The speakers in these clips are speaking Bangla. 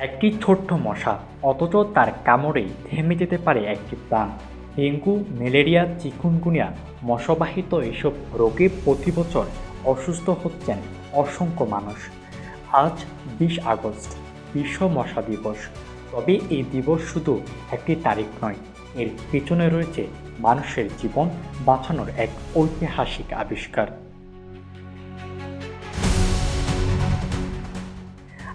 একটি ছোট্ট মশা, অথচ তার কামড়েই থেমে যেতে পারে একটি প্রাণ। ডেঙ্গু, ম্যালেরিয়া, চিকুনগুনিয়া, মশাবাহিত এসব রোগে প্রতি বছর অসুস্থ হচ্ছেন অসংখ্য মানুষ। আজ 20 আগস্ট, বিশ্ব মশা দিবস। তবে এই দিবস শুধু একটি তারিখ নয়, এর পেছনে রয়েছে মানুষের জীবন বাঁচানোর এক ঐতিহাসিক আবিষ্কার।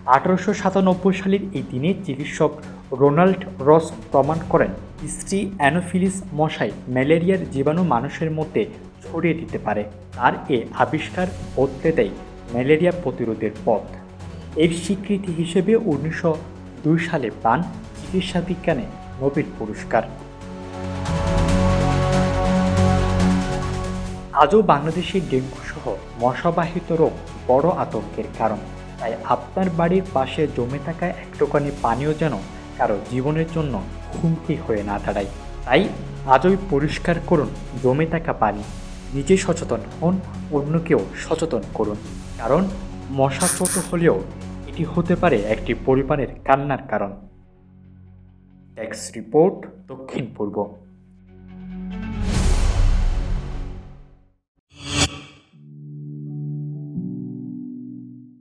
1897 সালের এই দিনে চিকিৎসক রোনাল্ড রস প্রমাণ করেন স্ত্রী অ্যানোফিলিস মশাই ম্যালেরিয়ার জীবাণু মানুষের মধ্যে ছড়িয়ে দিতে পারে। তার এ আবিষ্কার বদলে দেয় ম্যালেরিয়া প্রতিরোধের পথ। এর স্বীকৃতি হিসেবে 1902 সালে পান চিকিৎসা বিজ্ঞানে নোবেল পুরস্কার। আজও বাংলাদেশে ডেঙ্গু সহ মশাবাহিত রোগ বড় আতঙ্কের কারণ। তাই আপনার বাড়ির পাশে জমে থাকা একটুখানি পানীয় যেন কারো জীবনের জন্য হুমকি হয়ে না দাঁড়ায়। তাই আজই পরিষ্কার করুন জমে থাকা পানি। নিজে সচেতন হন, অন্যকেও সচেতন করুন। কারণ মশা ছোট হলেও এটি হতে পারে একটি পরিবারের কান্নার কারণ। ডেস্ক রিপোর্ট, দক্ষিণ পূর্ব।